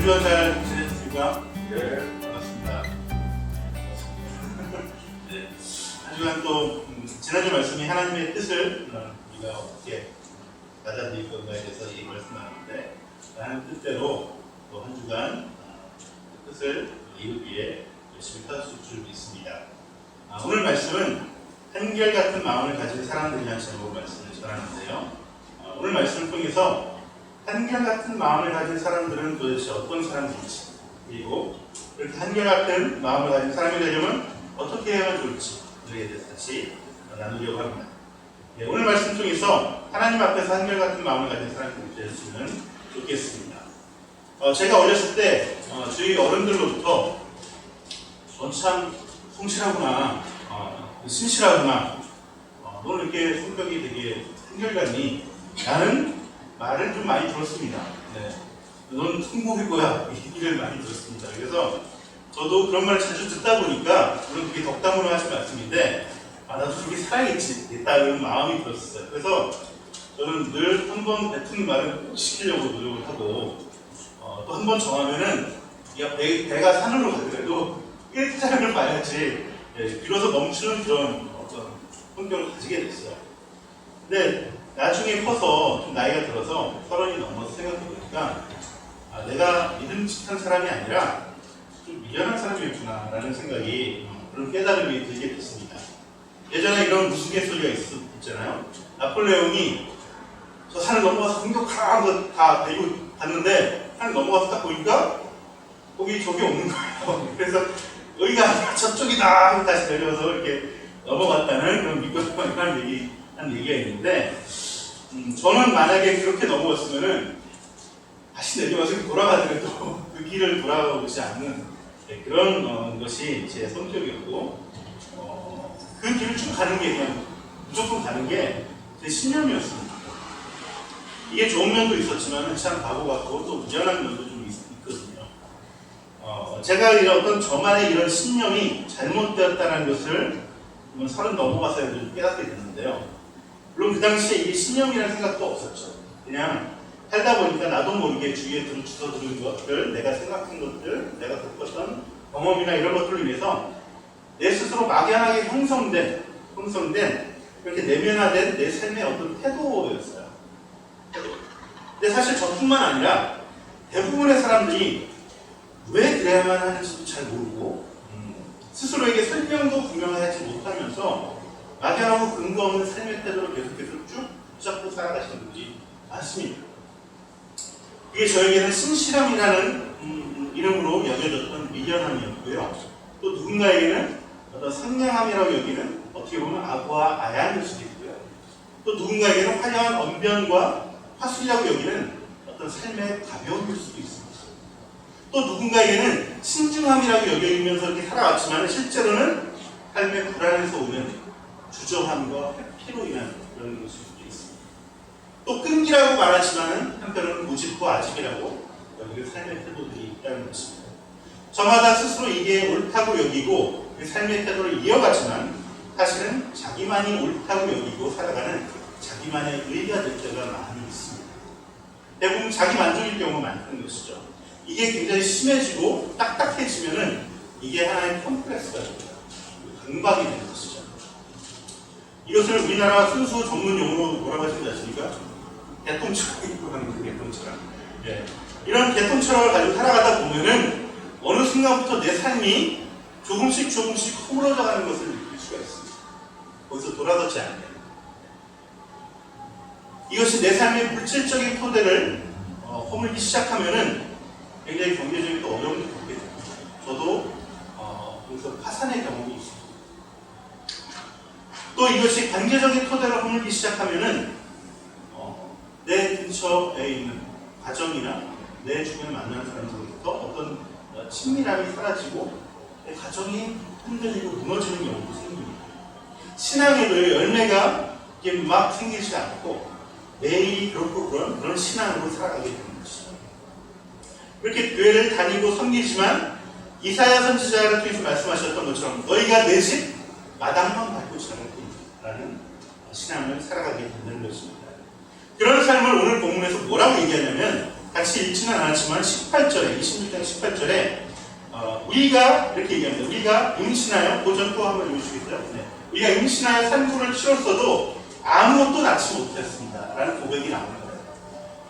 주간 잘 지내셨습니까? 네, 반갑습니다. 네, 한 주간 또 지난주 말씀이 하나님의 뜻을 우리가 어떻게 받아들일 건가에 대해서 이 말씀 나눴는데 하나님 뜻대로 또 한 주간 그 뜻을 이루기 위해 열심히 살았을 줄 믿습니다. 오늘 말씀은 한결같은 마음을 가진 사람들에 대한 제목으로 말씀을 전하는데요. 오늘 말씀을 통해서 한결같은 마음을 가진 사람들은 도대체 어떤 사람들인지, 그리고 그렇게 한결같은 마음을 가진 사람이 되려면 어떻게 해야 좋을지 우리에 대해서 같이 나누려고 합니다. 네, 오늘 말씀 통해서 하나님 앞에서 한결같은 마음을 가진 사람들이 되었으면 좋겠습니다. 제가 어렸을 때 저희 어른들로부터 넌 참 성실하구나, 신실하구나, 넌 이렇게 성격이 되게 한결같니? 라는 말을 좀 많이 들었습니다. 네. 넌 천국일 거야. 이 얘기를 많이 들었습니다. 그래서 저도 그런 말을 자주 듣다 보니까, 물론 그게 덕담으로 하신 말씀인데, 나도 저렇게 살아야겠다는 마음이 들었어요. 그래서 저는 늘 한 번 뱉은 말을 꼭 지키려고 노력을 하고, 또 한 번 정하면은, 배가 산으로 가더라도 1장을 봐야지, 비로소 멈추는 그런 어떤 성격을 가지게 됐어요. 근데 나중에 커서 좀 나이가 들어서 30이 넘어서 생각해보니까 내가 믿음직한 사람이 아니라 좀 미련한 사람이었구나 라는 생각이, 그런 깨달음이 들게 됐습니다. 예전에 이런 우스갯소리가 있잖아요. 나폴레옹이 저 산을 넘어가서 공격하라는 거 다 데리고 갔는데 산을 넘어가서 딱 보니까 거기 저기 없는 거예요. 그래서 여기가 저쪽이다 하고 다시 내려서 이렇게 넘어갔다는 그런 믿고만 한 얘기가 있는데, 저는 만약에 그렇게 넘어갔으면은 다시 내려와서 돌아가더라도 그 길을 돌아오지 않는 그런 것이 제 성격이었고, 그 길을 쭉 가는 게 그냥 무조건 가는 게 제 신념이었습니다. 이게 좋은 면도 있었지만 참 바보 같고 또 미련한 면도 좀 있거든요. 제가 이런 어떤 저만의 이런 신념이 잘못되었다는 것을 30 넘어가서 깨닫게 됐는데요. 물론 그 당시에 이게 신념이라는 생각도 없었죠. 그냥 살다 보니까 나도 모르게 주위에 주워들은 것들, 내가 생각한 것들, 내가 겪었던 경험이나 이런 것들로 인해서 내 스스로 막연하게 형성된 그렇게 내면화된 내 삶의 어떤 태도였어요. 근데 사실 저뿐만 아니라 대부분의 사람들이 왜 그래야만 하는지도 잘 모르고 스스로에게 설명도 분명하지 못하면서 막연하고 근거 없는 삶의 태도를 계속해서 쭉 붙잡고 살아가시는 분들이 많습니다. 그게 저에게는 신실함이라는 이름으로 여겨졌던 미련함이었고요. 또 누군가에게는 어떤 상냥함이라고 여기는 어떻게 보면 아부와 아야일 수도 있고요. 또 누군가에게는 화려한 언변과 화술이라고 여기는 어떤 삶의 가벼움일 수도 있습니다. 또 누군가에게는 신중함이라고 여기면서 이렇게 살아왔지만 실제로는 삶의 불안에서 오는 주저함과 회피로 인한 그런 것일 수도 있습니다. 또 끈기라고 말하지만 한편으로는 고집과 아집이라고 여기 삶의 태도들이 있다는 것입니다. 저마다 스스로 이게 옳다고 여기고 그 삶의 태도를 이어가지만 사실은 자기만이 옳다고 여기고 살아가는 자기만의 의가 될 때가 많이 있습니다. 대부분 자기 만족일 경우가 많다는 것이죠. 이게 굉장히 심해지고 딱딱해지면은 이게 하나의 컴플렉스가 됩니다. 강박이 되는 것이죠. 이것을 우리나라 순수 전문 용어로 뭐라고 하시는지 아십니까? 개똥철학이라고 하는 그 개똥철학. 네. 이런 개똥철학을 가지고 살아가다 보면은 어느 순간부터 내 삶이 조금씩 허물어져 가는 것을 느낄 수가 있습니다. 거기서 돌아서지 않게. 이것이 내 삶의 물질적인 토대를 허물기 시작하면은 굉장히 경제적인 어려움을 겪게 됩니다. 저도 거기서 파산의 경험이 있습니다. 또 이것이 관계적인 토대를 허물기 시작하면은 내 근처에 있는 가정이나 내 주변에 만나는 사람들로부터 어떤 친밀함이 사라지고 내 가정이 흔들리고 무너지는 경우도 생깁니다. 신앙에도 열매가 막 생기지 않고 매일이 그렇고 그런 신앙으로 살아가게 되는 것이죠. 그렇게 교회를 다니고 섬기지만 이사야 선지자를 통해서 말씀하셨던 것처럼 너희가 내 집 마당만 밟고 지나갈 뿐이라는 신앙을 살아가게 되는 것입니다. 그런 삶을 오늘 본문에서 뭐라고 얘기하냐면 같이 읽지는 않았지만 18절에 26장 18절에 우리가 이렇게 얘기합니다. 우리가 임신하여 도전 또 한번 읽으시겠어요? 네. 우리가 임신하여 산구를 치렀어도 아무것도 낳지 못했습니다. 라는 고백이 나오는 거예요.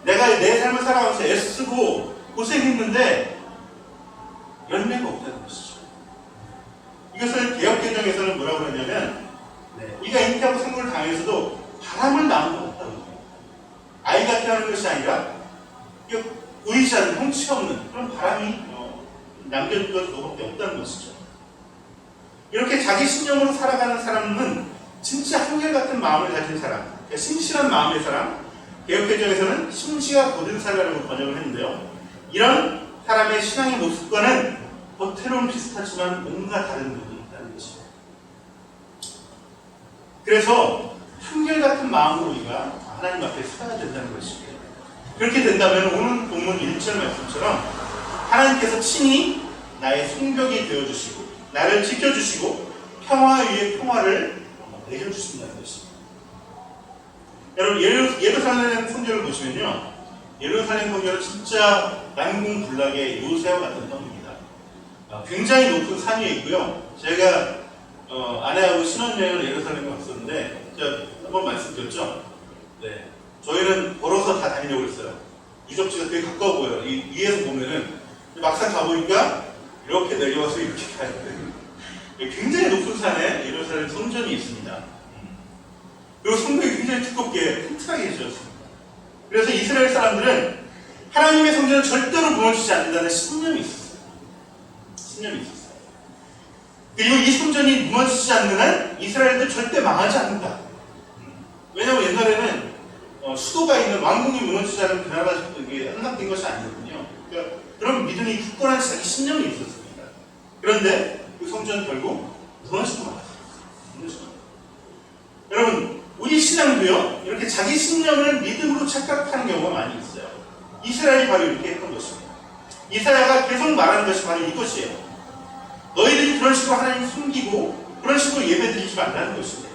내가 내 삶을 살아가면서 애쓰고 고생했는데 열매가 없다는 것이죠. 이것을 개혁개정에서는 뭐라고 그러냐면 우리가 잉태하고 생물을 당해서도 바람을 낳은 것 같다고. 아이가 태어나는 것이 아니라 보이지 않는 형체 없는 그런 바람이 남겨진 것밖에 없다는 것이죠. 이렇게 자기 신념으로 살아가는 사람은 진짜 한결같은 마음을 가진 사람, 신실한 마음의 사람, 개혁개정에서는 심지가 고든 사람이라고 번역을 했는데요. 이런 사람의 신앙의 모습과는 겉으로는 비슷하지만 뭔가 다른 부분이 있다는 것이죠. 그래서 한결같은 마음으로 우리가 하나님 앞에 서야 된다는 것입니다. 그렇게 된다면 오늘 본문 1절 말씀처럼 하나님께서 친히 나의 성벽이 되어주시고 나를 지켜주시고 평화 위에 평화를 내려주신다는 것입니다. 여러분 예루살렘 성전을 보시면요, 예루살렘 성전은 진짜 난공불락의 요새와 같은 성입니다. 굉장히 높은 산 위에 있고요. 제가 아내하고 신혼여행을 예루살렘에 갔었는데 제가 한번 말씀드렸죠. 네, 저희는 걸어서 다 다니려고 했어요. 유적지가 되게 가까워 보여요. 이 위에서 보면은 막상 가보니까 이렇게 내려와서 이렇게 가야 돼요. 굉장히 높은 산에 예루살렘 성전이 있습니다. 그리고 성벽이 굉장히 두껍게 튼튼하게 지었습니다. 그래서 이스라엘 사람들은 하나님의 성전은 절대로 무너지지 않는다는 신념이 있었어요. 그리고 이 성전이 무너지지 않는 한 이스라엘도 절대 망하지 않는다. 왜냐하면 옛날에는 수도가 있는 왕궁이 무너지지 않은 그 나라가 함락된 것이 아니거든요. 그러니까 그런 믿음이 굳건한 자기 신념이 있었습니다. 그런데 그 성전 결국 무너지고 말았어요. 여러분, 우리 신앙도요, 이렇게 자기 신념을 믿음으로 착각하는 경우가 많이 있어요. 이스라엘이 바로 이렇게 했던 것입니다. 이사야가 계속 말하는 것이 바로 이것이에요. 너희들이 그런 식으로 하나님 숨기고 그런 식으로 예배 드리지 말라는 것입니다.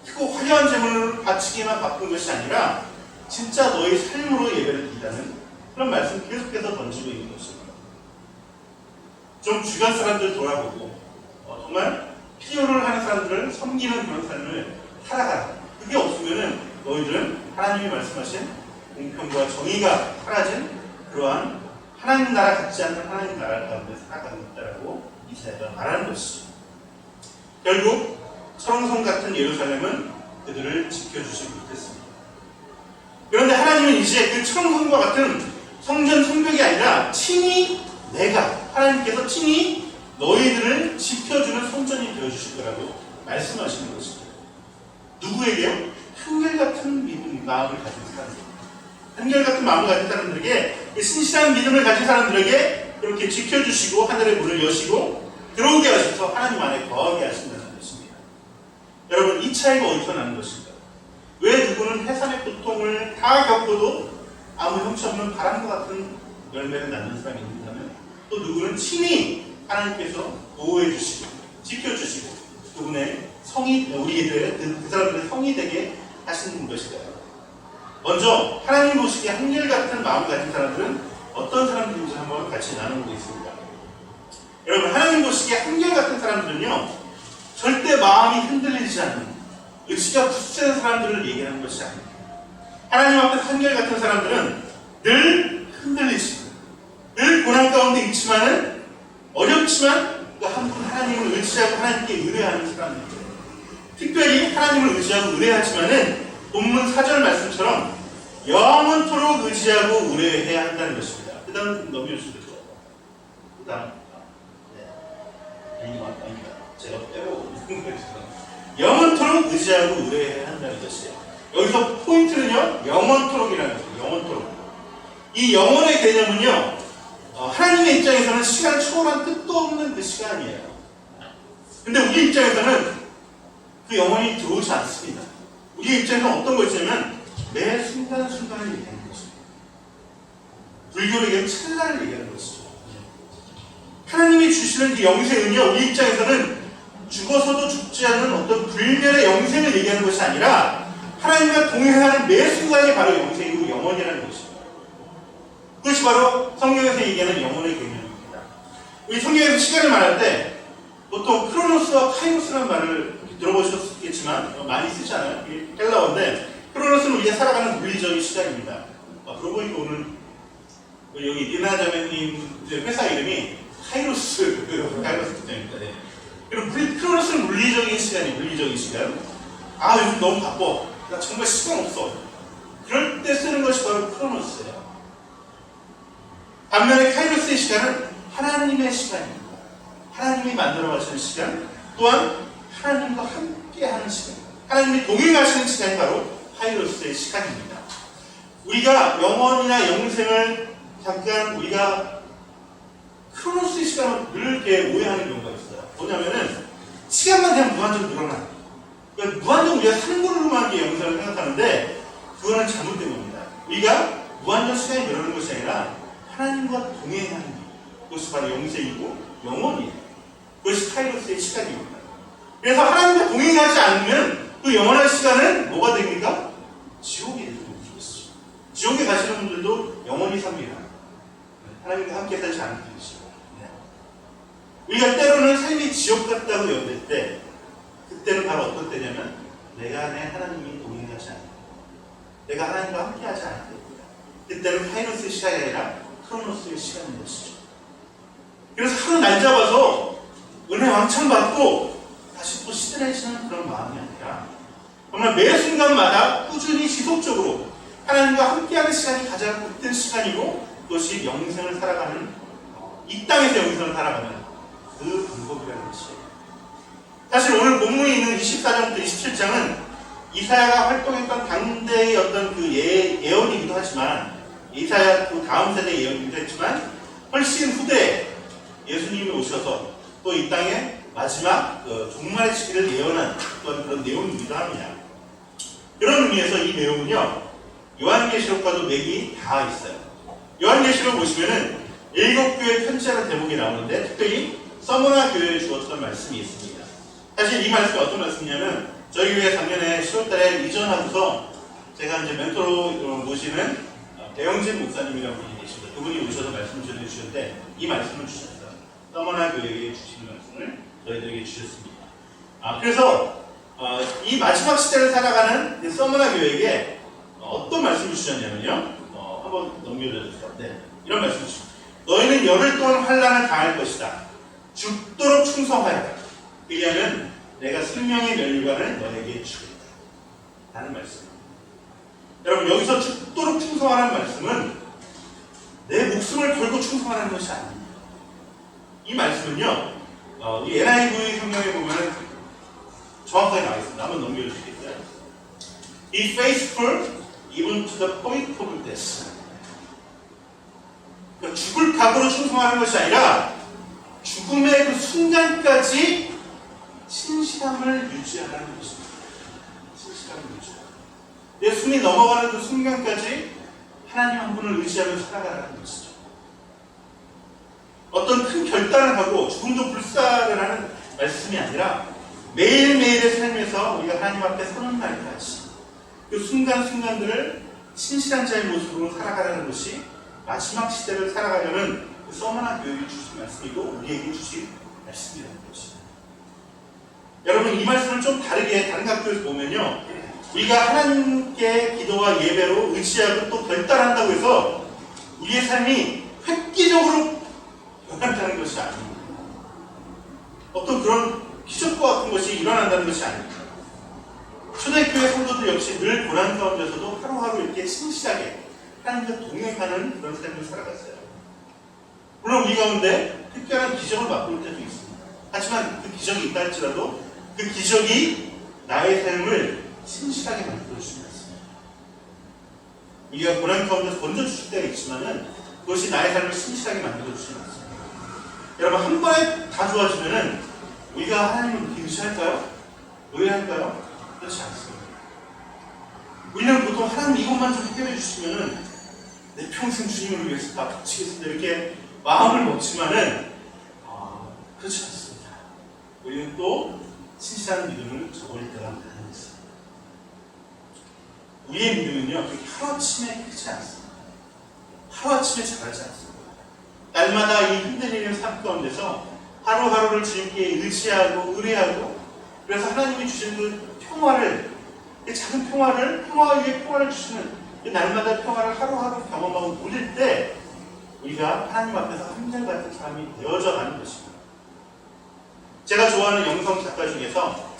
크고 화려한 제물을 바치기만 바쁜 것이 아니라 진짜 너희 삶으로 예배를 드리라는 그런 말씀을 계속해서 던지고 있는 것입니다. 좀 주변 사람들 돌아보고 정말 필요를 하는 사람들을 섬기는 그런 삶을 살아가라. 그게 없으면은 너희들은 하나님이 말씀하신 공평과 정의가 사라진 그러한 하나님 나라 같지 않는 하나님 나라 가운데 살아가고 있다라고 이사야가 말하는 것이죠. 결국 성성 같은 예루살렘은 그들을 지켜주지 못했습니다. 그런데 하나님은 이제 그 성성과 같은 성전 성벽이 아니라 친히 하나님께서 친히 너희들을 지켜주는 성전이 되어주실 거라고 말씀하시는 것입니다. 누구에게요? 한결같은 믿음, 마음을 가진 사람들. 한결같은 마음을 가진 사람들에게, 신실한 믿음을 가진 사람들에게 그렇게 지켜주시고 하늘의 문을 여시고 들어오게 하셔서 하나님 안에 거하게 하신다는 것입니다. 여러분, 이 차이가 어디서 나는 것입니까? 왜 누구는 해산의 고통을 다 겪어도 아무 형체 없는 바람과 같은 열매를 낳는 사람이 있는다면, 또 누구는 친히 하나님께서 보호해 주시고 지켜주시고 그분의 성이 우리들의 그 사람들의 성이 되게 하시는 것이다. 먼저 하나님 보시기에 한결같은 마음을 가진 사람들은 어떤 사람들인지 한번 같이 나눠보겠습니다. 여러분, 하나님 보시기에 한결같은 사람들은요, 절대 마음이 흔들리지 않는, 의지가 굳세는 사람들을 얘기하는 것이 아닙니다. 하나님 앞에서 한결같은 사람들은 늘 흔들리시고 늘 고난 가운데 있지만은 어렵지만 그 한 분 하나님을 의지하고 하나님께 의뢰하는 사람들이에요. 특별히 하나님을 의지하고 의뢰하지만은 본문 4절 말씀처럼 영원토록 의지하고 의뢰해야 한다는 것입니다. 그 다음 넘겨주시면 좋아요. 그 다음 아닙니다. 제가 빼고 영원토록 의지하고 의뢰해야 한다는 것이에요. 여기서 포인트는요, 영원토록이라는 것이에요. 영원토록. 이 영원의 개념은요, 하나님의 입장에서는 시간 초월한 끝도 없는 그 시간이에요. 근데 우리 입장에서는 그 영혼이 들어오지 않습니다. 우리 입장에서는 어떤 것이냐면 매 순간순간을 얘기하는 것입니다. 불교로 얘기하면 찰나를 얘기하는 것이죠. 하나님이 주시는 그 영생은요, 우리 입장에서는 죽어서도 죽지 않는 어떤 불멸의 영생을 얘기하는 것이 아니라 하나님과 동행하는 매 순간이 바로 영생이고 영원이라는 것입니다. 이것이 바로 성경에서 얘기하는 영혼의 개념입니다. 우리 성경에서 시간을 말할 때 보통 크로노스와 카이로스라는 말을 들어보셨겠지만 많이 쓰잖아요. 헬라어인데 크로노스는 우리가 살아가는 물리적인 시간입니다. 그러고 보니까 오늘 여기 니나 자매님 회사 이름이 카이로스 부장입니다. 네. 그리고 크로노스는 물리적인 시간이에요. 물리적인 시간. 요즘 너무 바빠. 나 정말 시간 없어. 그럴 때 쓰는 것이 바로 크로노스예요. 반면에 카이로스의 시간은 하나님의 시간입니다. 하나님이 만들어 가시는 시간, 또한 하나님과 함께하는 시간, 하나님이 동행하시는 시간이 바로 카이로스의 시간입니다. 우리가 영원이나 영생을 잠깐 우리가 크로노스의 시간을 늘 이렇게 오해하는 경우가 있어요. 뭐냐면은 시간만 되면 무한정 늘어나요. 그러니까 무한정 우리가 사는 걸로만 영생을 생각하는데 그거는 잘못된 겁니다. 우리가 무한정 시간이 늘어나는 것이 아니라 하나님과 동행하는 것이 바로 영생이고 영원이에요. 그것이 카이로스의 시간입니다. 그래서 하나님과 동행하지 않으면 그 영원한 시간은 뭐가 됩니까? 지옥이 되는 것이죠. 지옥에 가시는 분들도 영원히 삽니다. 하나님과 함께 살지 않는 것이죠. 우리가 때로는 삶이 지옥 같다고 여길 때 그때는 바로 어떤 때냐면 내가 내 하나님이 동행하지 않을 때, 내가 하나님과 함께하지 않을 때입니다. 그때는 카이로스의 시간이 아니라 크로노스의 시간인 것이죠. 그래서 하루 날 잡아서 은혜 왕창 받고 다시 또 시들해지는 그런 마음이 아니라 정말 매 순간마다 꾸준히 지속적으로 하나님과 함께하는 시간이 가장 복된 시간이고 그것이 영생을 살아가는, 이 땅에서 영생을 살아가는 그 방법이라는 것이에요. 사실 오늘 본문에 있는 24장부터 27장은 이사야가 활동했던 당대의 어떤 그 예언이기도 하지만, 이사야 그 다음 세대의 예언이기도 했지만 훨씬 후대에 예수님이 오셔서 또 이 땅에 마지막 종말의 시기를 예언한 그런 내용이기도 합니다. 그런 의미에서 이 내용은요, 요한계시록과도 맥이 다 있어요. 요한계시록 보시면은 7교회 편지하는 대목이 나오는데 특별히 서머나 교회에 주었던 말씀이 있습니다. 사실 이 말씀이 어떤 말씀이냐면 저희 교회 작년에 10월달에 이전하고서 제가 이제 멘토로 모시는 배영진 목사님이라는 분이 계십니다. 그분이 오셔서 말씀을 전해주셨는데 이 말씀을 주셨어요. 서머나 교회에 주시는 말씀을 저희들에게 주셨습니다. 그래서 이 마지막 시대를 살아가는 서머나 교회에게 어떤 말씀을 주셨냐면요. 한번 넘겨주세요. 네, 이런 말씀을 주셨습니다. 너희는 열흘 동안 환난을 당할 것이다. 죽도록 충성하여라. 그리하면 내가 생명의 면류관을 너에게 주겠다. 라는 말씀입니다. 여러분, 여기서 죽도록 충성하라는 말씀은 내 목숨을 걸고 충성하라는 것이 아닙니다. 이 말씀은요, 이 NIV 성경에 보면 정확하게 나와 있습니다. 한번 넘겨주시겠어요? Be faithful even to the point of death. 그러니까 죽을 각오로 충성하는 것이 아니라 죽음의 그 순간까지 신실함을 유지하라는 것입니다. 신실함을 유지하라. 내 숨이 넘어가는 그 순간까지 하나님 한 분을 의지하며 살아가라는 것이죠. 어떤 큰 결단을 하고 죽음도 불사를 하는 말씀이 아니라 매일매일의 삶에서 우리가 하나님 앞에 서는 날까지 그 순간순간들을 신실한 자의 모습으로 살아가라는 것이 마지막 시대를 살아가려는 그 서머나 교육이 주신 말씀이고 우리에게 주신 말씀이라는 것입니다. 여러분, 이 말씀을 좀 다르게 다른 학교에서 보면요, 우리가 하나님께 기도와 예배로 의지하고 또 결단한다고 해서 우리의 삶이 획기적으로 변한다는 것이 아닙니다. 어떤 그런 기적과 같은 것이 일어난다는 것이 아닙니다. 초대교회 성도들 역시 늘 고난 가운데서도 하루하루 이렇게 신실하게 하나님과 동행하는 그런 삶을 살아갔어요. 물론 우리 가운데 특별한 기적을 맛볼 때도 있습니다. 하지만 그 기적이 있다 할지라도 그 기적이 나의 삶을 신실하게 만들어주시는 것입니다. 우리가 고난 가운데서 던져주실 때가 있지만은 그것이 나의 삶을 신실하게 만들어주시는 것입니다. 여러분, 한 번에 다 좋아지면은 우리가 하나님을 그렇게 의지할까요? 의뢰할까요? 그렇지 않습니다. 우리는 보통 하나님 이것만 좀 해결해 주시면은 내 평생 주님을 위해서 다 바치겠습니다. 이렇게 마음을 먹지만은 그렇지 않습니다. 우리는 또 신실한 믿음을 저버릴 때가 많은 것입니다. 우리의 믿음은요, 그렇게 하루아침에 크지 않습니다. 하루아침에 자라지 않습니다. 날마다 이 흔들리는 삶 가운데서 하루하루를 주님께 의지하고 의뢰하고, 그래서 하나님이 주신 그 평화를, 그 작은 평화를, 평화 위에 평화를 주시는 그 날마다 평화를 하루하루 경험하고 누릴 때 우리가 하나님 앞에서 한결같은 사람이 되어져 가는 것입니다. 제가 좋아하는 영성 작가 중에서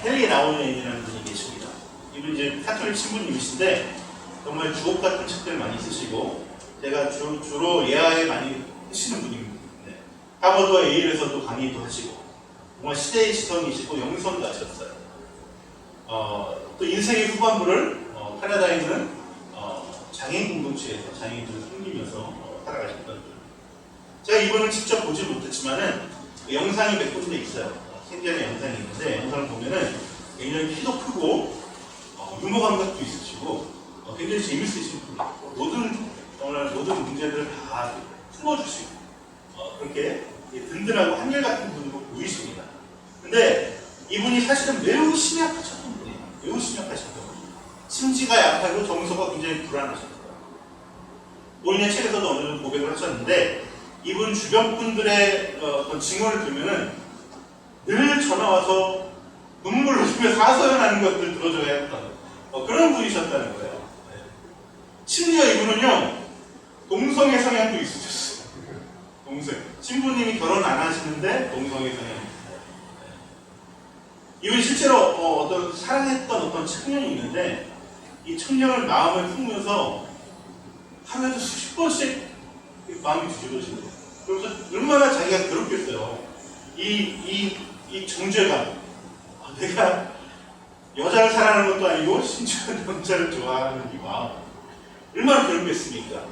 헨리 나우멘이라는 분이 계십니다. 이분 이제 카톨릭 신부님이신데 정말 주옥 같은 책들을 많이 쓰시고, 제가 주로 예하에 많이 쓰시는 분입니다. 네. 하버드와 예일에서도 강의도 하시고 정말 시대의 지성이시고 영성도 하셨어요. 또 인생의 후반부를 캐나다에 있는 장애인 공동체에서 장애인들을 섬기면서 살아가셨던 분. 제가 이분을 직접 보지 못했지만은 그 영상이 몇 군데 있어요. 생전에 영상이 있는데 영상을 보면은 굉장히 키도 크고 유머 감각도 있으시고 굉장히 재밌으신 분이고 모든 문제들을 다 풀어주시고 그렇게 든든하고 한결같은 분으로 보이십니다. 근데 이분이 사실은 매우 심약하셨던 분이에요. 매우 심약하셨던 분이에요. 심지가 약하고 정서가 굉장히 불안하셨어요. 본인의 책에서도 어느 정도 고백을 하셨는데, 이분 주변 분들의 어떤 증언을 들으면은 늘 전화와서 눈물을 흘리며 하소연하는 것들 들어줘야 했던 그런 분이셨다는 거예요. 네. 심지어 이분은요, 동성애 성향도 있으셨어요. 동성. 신부님이 결혼 안 하시는데 동성애 성향이 있어요. 이분이 실제로 어떤 사랑했던 어떤 청년이 있는데, 이 청년을 마음을 품으면서 하루에도 수십 번씩 마음이 뒤집어지는 거예요. 그래서 얼마나 자기가 괴롭겠어요. 이 정죄감. 내가 여자를 사랑하는 것도 아니고 심지어 남자를 좋아하는 이 마음. 얼마나 괴롭겠습니까?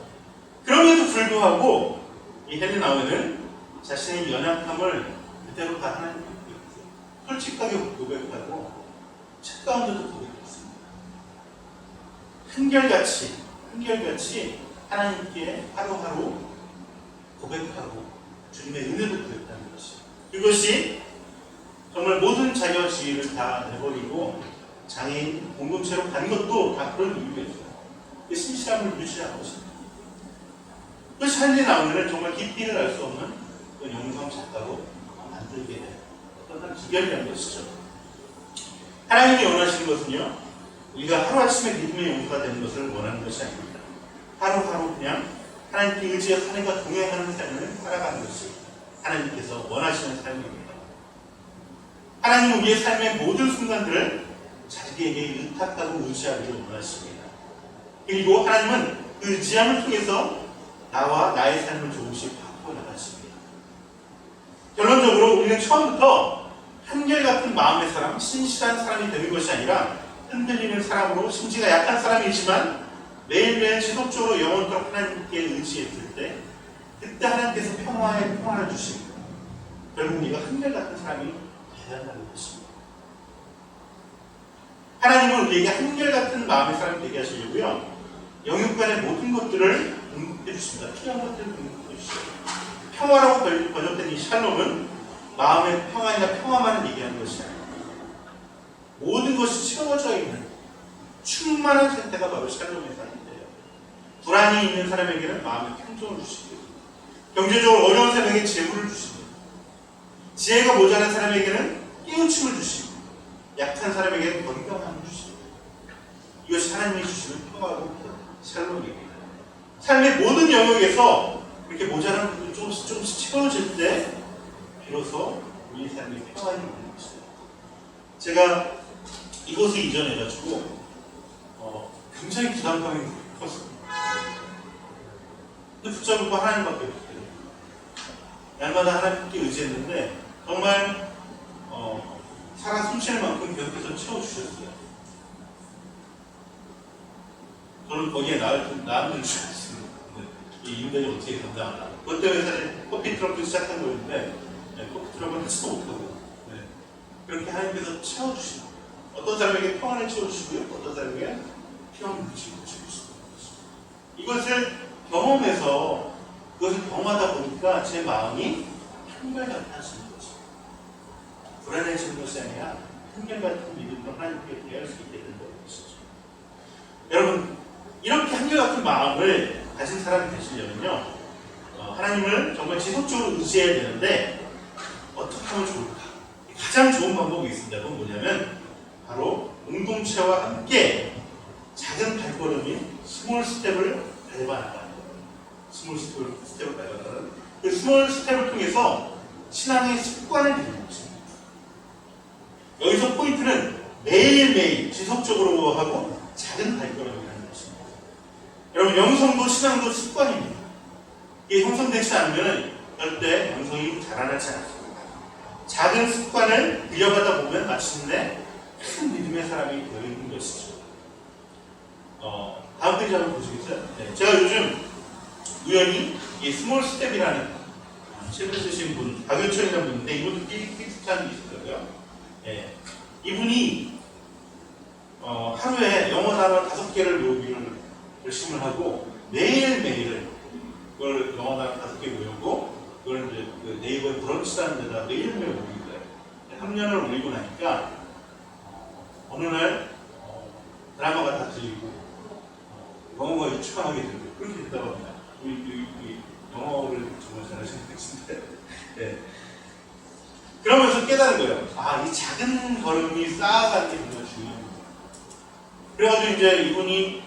그럼에도 불구하고 이 헨리 나우멘은 자신의 연약함을 그대로 다 하나님께 솔직하게 고백하고 책 가운데도 고백했습니다. 한결같이 하나님께 하루하루 고백하고 주님의 은혜를 구했다는 것이, 그것이 정말 모든 자녀지위를 다 내버리고 장애인 공동체로 간 것도 다 그런 이유였어요. 신실함을 유지하고 있습니다. 그것이 헨리 나우멘을 정말 깊이를 알 수 없는 그 영성 작가로 만들게 된 어떤 기별이라는 것이죠. 하나님이 원하시는 것은요, 우리가 하루아침에 믿음의 용사가 되는 것을 원하는 것이 아닙니다. 하루하루 그냥 하나님께 의지해서 하나님과 동행하는 삶을 살아가는 것이 하나님께서 원하시는 삶입니다. 하나님은 우리의 삶의 모든 순간들을 자기에게 의탁하고 의지하기를 원하십니다. 그리고 하나님은 그 의지함을 통해서 나와 나의 삶을 조금씩 바꾸어 나가십니다. 결론적으로 우리는 처음부터 한결같은 마음의 사람, 신실한 사람이 되는 것이 아니라 흔들리는 사람으로, 심지가 약한 사람이지만 매일매일 지속적으로 영원토록 하나님께 의지했을 때, 그때 하나님께서 평화를 주십니다. 결국 우리가 한결같은 사람이 되어야 한다는 것입니다. 하나님은 우리에게 한결같은 마음의 사람이 되게 하시려고요, 영육간의 모든 것들을 공급해 주십니다. 필요한 것들을 공급해 주십니다. 평화라고 번역된 이 샬롬은 마음의 평안이나 평화만을 얘기하는 것이 아닙니다. 모든 것이 채워져 있는 충만한 상태가 바로 샬롬의 상태예요. 불안이 있는 사람에게는 마음의 평정을 주시고, 경제적으로 어려운 사람에게 재물을 주시고, 지혜가 모자란 사람에게는 깨우침을 주시고, 약한 사람에게는 건강함을 주시고, 이것이 하나님이 주시는 평화고 샬롬입니다. 삶의 모든 영역에서 이렇게 모자란 부분이 조금씩 채워질 때 비로소 우리 삶의 평안이 있는 것이죠. 제가 이곳에 이전해가지고 굉장히 부담감이 컸습니다. 근데 붙잡고 하나님밖에 없어요. 날마다 하나님께 의지했는데 정말 살아 숨쉬는 만큼 계속해서 채워주셨어요. 저는 거기에 나을 줄 알았습니다. 이 임대를 어떻게 감당하나. 그것 때문에 사실 커피 트럭도 시작한 거였는데 커피 트럭은 하지도 못하고 그렇게 하나님께서 채워주시고, 어떤 사람에게 평안을 채워주시고요, 어떤 사람에게 피로함을 채워주시고, 이것을 경험해서 그것을 경험하다 보니까 제 마음이 한결같아지는 거죠. 불안해지는 것이 아니라 한결같은 믿음으로 하나님께 대할 수 있게 된다는 것이죠. 여러분, 이렇게 한결같은 마음을 가진 사람이 되시려면요, 하나님을 정말 지속적으로 의지해야 되는데 어떻게 하면 좋을까? 가장 좋은 방법이 있습니다. 그건 뭐냐면 바로 공동체와 함께 작은 발걸음인 스몰 스텝을 밟아나가는 거예요. 스몰 스텝을 밟아나가는 그 스몰 스텝을 통해서 신앙의 습관을 들이는 것입니다. 여기서 포인트는 매일매일 지속적으로 하고 작은 발걸음이라는 것입니다. 여러분, 영성도 신앙도 습관입니다. 이게 형성되지 않으면 절대 영성이 자라나지 않습니다. 작은 습관을 이어가다 보면 마침내 큰 믿음의 사람이 되어 있는 것이죠. 다음 페이지 한번 보시겠어요? 네, 제가 요즘 우연히 이 스몰 스텝이라는 책을 쓰신 분, 박윤철이라는 분인데 이분도 비슷한 게 있더라고요. 네, 이분이 하루에 영어 단어 5개를 외우기를 열심히 하고 매일매일 그걸 영어 단어 5개 외우고 그걸 이제 그 네이버 브런치라는 데다 매일매일 올리는 거예요. 3년을 올리고 나니까 어느 날 드라마가 다 들리고 영어가 유창하게 들리고 그렇게 되다 보니까 우리 영어를 정말 잘하시는 분이신데 네. 그러면서 깨달은 거예요. 아, 이 작은 걸음이 쌓아가는 게 정말 중요합니다. 그래가지고 이제 이분이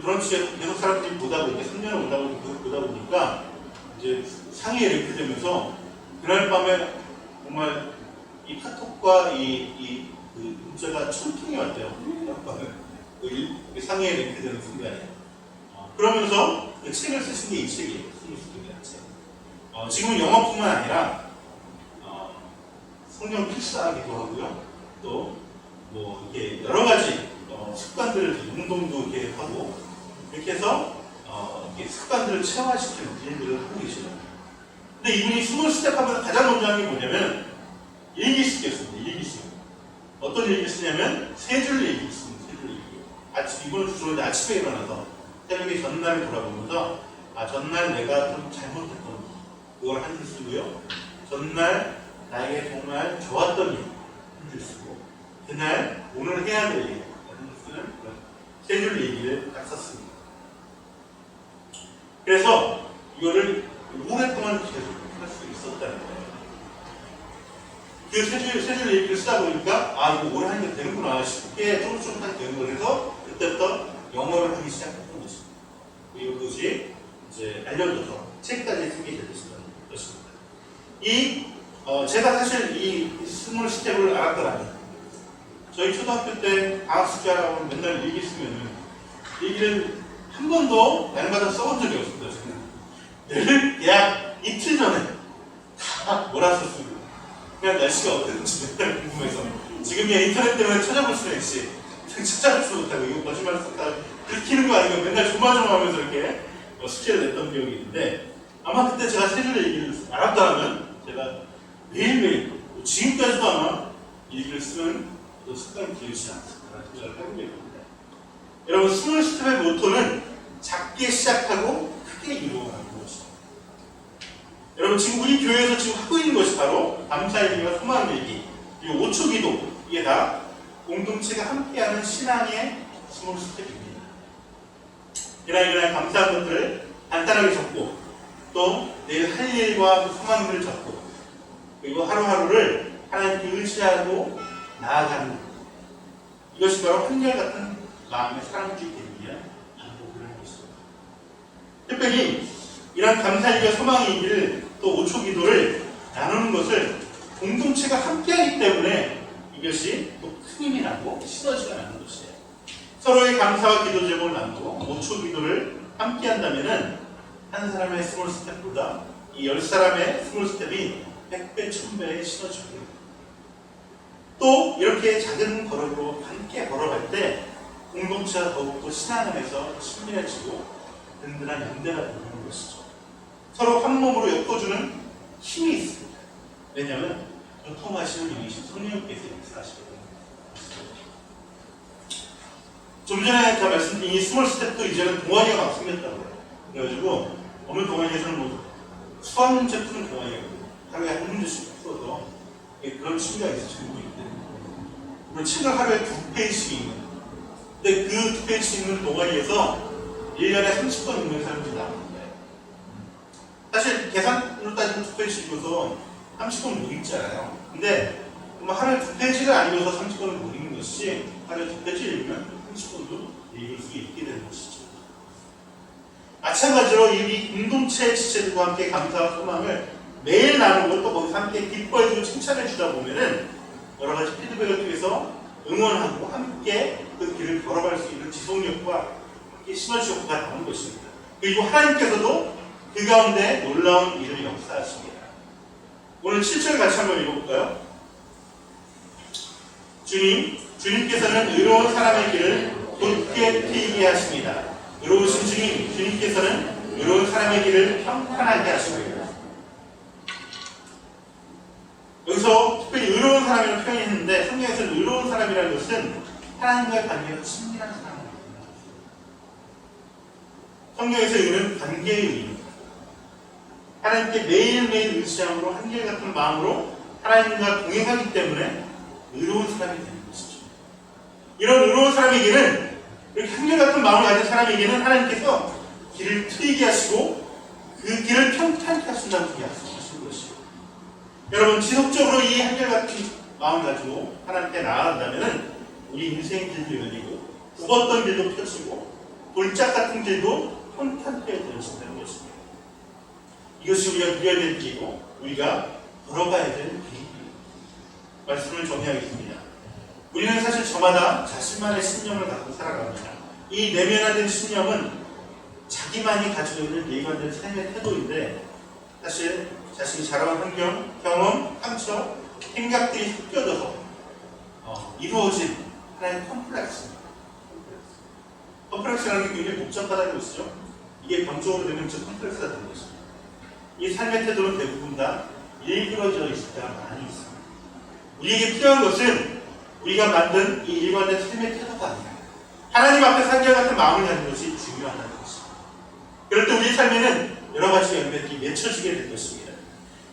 브런치에 계속 사람들이 보다 보니까 3년을 보다 보니까 이제 상위에 이렇게 되면서 그날 밤에 정말 이 카톡과 그 문자가 1000통이 왔대요. 그 상위에 이렇게 되는 순간에. 그러면서 그 책을 쓰신 게 이 책이에요. 스미스북이라는 책. 지금은 영어뿐만 아니라 성경 필사하기도 하고요. 또 뭐 이렇게 여러 가지 습관들을 운동도 이렇게 하고 이렇게 해서 이렇게 습관들을 체화시키는 일들을 하고 계시죠. 근데 이분이 스몰 스텝하면서 가장 먼저 하는 게 뭐냐면 일기쓰기였습니다. 일기쓰기. 어떤 일기를 쓰냐면 세 줄 일기 씁니다. 세 줄 일기. 이분은 주로 아침에 일어나서 새벽에 전날을 돌아보면서 전날 내가 좀 잘못했던 거 그걸 한 줄 쓰고요. 전날 나에게 정말 좋았던 일 한 줄 쓰고 그날 오늘 해야 될 일 한 줄 쓰는 그런 세 줄 얘기를 딱 썼습니다. 그래서 이거를 오랫동안 계속 할 수 있었다는 거예요. 그 세 줄 얘기를 쓰다 보니까 이거 오래 하니까 되는구나 쉽게 조금씩 되는 거라서 그때부터 영어를 하기 시작했던 것입니다. 그리고 그것이 이제 알려져서 책까지 쓰게 되었습니다. 제가 사실 이 스몰 스텝을 알았더라면 저희 초등학교 때 방학 숙제하라고 맨날 일기 쓰면은 일기를 한 번도 날마다 써본 적이 없습니다. 저는 늘 대학 이틀 전에 다 몰아썼습니다. 그냥 날씨가 어땠는지 맨날 궁금해서 지금이야 인터넷 때문에 찾아볼 수는 있지 찾아볼 수 못하고 이거 거짓말 썼다 들키는 거 아니고 맨날 조마조마하면서 이렇게 숙제를 냈던 기억이 있는데 아마 그때 제가 세 줄의 얘기를 알았다면 제가 매일매일 지금까지도 아마 일기를 쓰는 습관이 되지 않을까라는 생각을 해보게 됩니다. 여러분, 스몰 스텝의 모토는 작게 시작하고 크게 이루어가는 것입니다. 여러분, 지금 우리 교회에서 지금 하고 있는 것이 바로 감사일기와 소망일기 그리고 5초 기도 이게 다 공동체가 함께하는 신앙의 스몰 스텝입니다. 이날 감사한 것들을 간단하게 적고 또 내일 할 일과 소망들을 적고 그리고 하루하루를 하나님께 의지하고 나아가는 것. 이것이 바로 한결같은 마음의 사랑주의 되기 위한 반복을 하는 것입니다. 특별히 이런 감사일기와 소망일기를 또 5초 기도를 나누는 것을 공동체가 함께하기 때문에 이것이 또 큰 힘이 나고 시너지가 나는 것이에요. 서로의 감사와 기도 제목을 나누고 5초 기도를 함께한다면 한 사람의 스몰 스텝보다 이 10사람의 스몰 스텝이 100배, 1000배의 시너지가 됩니다. 또 이렇게 작은 걸음으로 함께 걸어갈 때 공동체가 더욱더 신앙 안에서 친밀해지고 든든한 연대가 되는 것이죠. 서로 한 몸으로 엮어주는 힘이 있습니다. 왜냐하면 교통하시는 영이신 성령님께서 역사하시거든요. 좀 전에 제가 말씀드린 이 스몰 스텝도 이제는 동아리가 막 생겼다고요. 그래가지고 어느 동아리에서는 뭐 수학 문제 푸는 동아리가 하루에 한 문제씩 풀어서 그런 취미가 있으신 분이 있대요. 그리고 책을 하루에 2페이지씩 읽는. 근데 그 2페이지씩 읽는 동아리에서 1년에 30건 있는 사람들이 나오는데 사실 계산으로 따지면 2페이지고서 30건 못 읽잖아요. 근데 뭐 하루에 2페이지를 안 읽어서 30건을 못 읽는 것이지 하루에 2페이지 읽으면 30건도 읽을 수 있게 되는 것이죠. 마찬가지로 이 공동체 지체들과 함께 감사와 소망을 매일 나누고 또 거기서 함께 기뻐해주고 칭찬해주다 보면은 여러 가지 피드백을 통해서 응원하고 함께 그 길을 걸어갈 수 있는 지속력과 함께 시너지 효과가 나오는 것입니다. 그리고 하나님께서도 그 가운데 놀라운 일을 역사하십니다. 오늘 7절 같이 한번 읽어볼까요? 주님께서는 의로운 사람의 길을 곧게 트이게 하십니다. 의로우신 주님께서는 의로운 사람의 길을 평탄하게 하십니다. 여기서 특별히 의로운 사람이라는 표현이 있는데 성경에서는 의로운 사람이라는 것은 하나님과의 관계가 친밀한 사람입니다. 성경에서 의는 관계의 의입니다. 하나님께 매일매일 의지함으로 한결같은 마음으로 하나님과 동행하기 때문에 의로운 사람이 되는 것이죠. 이런 의로운 사람에게는 이렇게 한결같은 마음을 가진 사람에게는 하나님께서 길을 트이게 하시고 그 길을 평탄케 하신다고 약속하신 것이죠. 여러분 지속적으로 이 한결같은 마음을 가지고 하나님께 나아간다면 우리 인생 길도 열리고 굽었던 길도 펴지고 돌짝 같은 길도 평탄하게 되어진다는 것입니다. 이것이 우리가 누려야 될 길이고 우리가 걸어가야 될 길입니다. 말씀을 정리하겠습니다. 우리는 사실 저마다 자신만의 신념을 갖고 살아갑니다. 이 내면화된 신념은 자기만이 가지고 있는 일관된 삶의 태도인데 사실 자신이 자라온 환경, 경험, 상처, 생각들이 섞여져서 이루어진 하나의 컴플렉스입니다. 컴플렉스라는 게 굉장히 복잡하다는 것이죠. 이게 병적으로 되면 진짜 컴플렉스가 되는 것입니다. 이 삶의 태도는 대부분 다 일그러져 있을 때가 많이 있습니다. 우리에게 필요한 것은 우리가 만든 이 일관된 삶의 태도가 아니라 하나님 앞에 한결같은 마음을 가지는 것이 중요하다는 것입니다. 그럴 때 우리 삶에는 여러 가지 열매들이 맺혀지게 될 것입니다.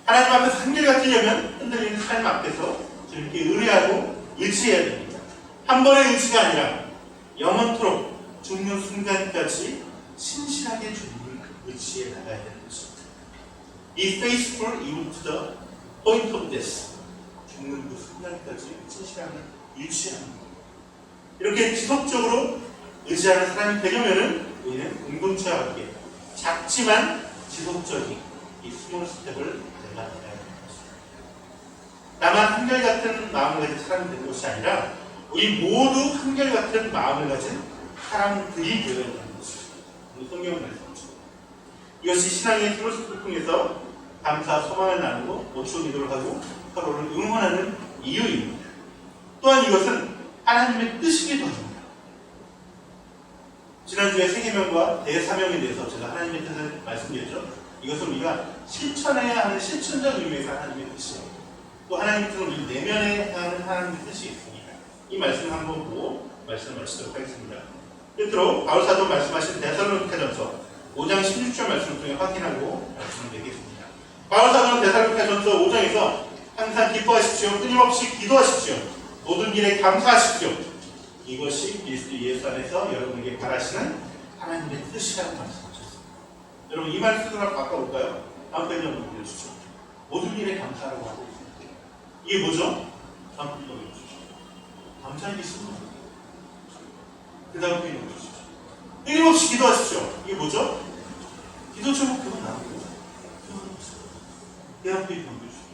하나님 앞에서 한결같으려면 흔들리는 삶 앞에서 주님께 의뢰하고 의지해야 됩니다. 한 번의 의지가 아니라 영원토록 죽는 순간까지 신실하게 주님을 의지해 나가야 되는 것입니다. Be faithful even to the point of death. 죽는 그 순간까지 신실하게 유지하는 것. 이렇게 지속적으로 의지하는 사람이 되려면은 우리는 공동체와 함께 작지만 지속적인 이 스몰 스텝을 내가 해야 되는 것입니다. 나만 한결같은 마음을 가진 사람이 되는 것이 아니라 우리 모두 한결같은 마음을 가진 사람들이 되어야 되는 것입니다. 오늘 성경은 말씀하십니다. 이것이 신앙의 스몰 스텝을 통해서 감사, 소망을 나누고 모추 기도를 하고 서로를 응원하는 이유입니다. 또한 이것은 하나님의 뜻이기도 합니다. 지난주에 세계명과 대사명에 대해서 제가 하나님의 뜻을 말씀드렸죠. 이것은 우리가 실천해야 하는 실천적 의미에서 하나님의 뜻이에요. 또 하나님의 뜻은 우리 내면에 하는 하나님의 뜻이 있습니다. 이 말씀을 한번 보고 말씀을 마치도록 하겠습니다. 끝으로 바울사도 말씀하신 데살로니가전서 5장 16절 말씀을 통해 확인하고 말씀을 드리겠습니다. 바울사도는 데살로니가전서 5장에서 항상 기뻐하십시오. 끊임없이 기도하십시오. 모든 일에 감사하십시오. 이것이 그리스도 예수 안에서 여러분에게 바라시는 하나님의 뜻이라고 말씀하셨습니다. 여러분 이 말씀을 한번 바꿔볼까요? 다음 페이지 한번 보여주시죠. 모든 일에 감사라고 하고 있습니다. 이게 뭐죠? 다음 페이지 한번 보여주시죠. 감사의 기쁨입니다. 그 다음 페이지 한번 보여주시죠. 끊임없이 기도하십시오. 이게 뭐죠? 기도 제목표가 나오고 그 다음 페이지 한번 보여주시죠.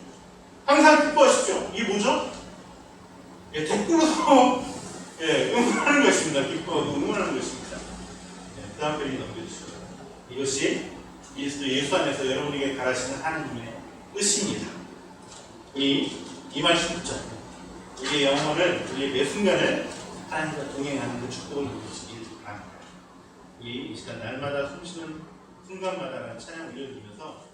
항상 기뻐하십시오. 이게 뭐죠? 댓글로 응원하는 것입니다. 기뻐하고 응원하는 것입니다. 그 다음 페이지 넘겨주시죠. 이것이 그리스도 예수 안에서 여러분에게 바라시는 하나님의 뜻입니다. 이 말씀 붙잡고 우리의 영혼을, 우리의 매 순간을 하나님과 동행하는 그 축복을 누리시길 바랍니다. 이 시간 날마다 숨쉬는 순간마다 찬양을 이어드리면서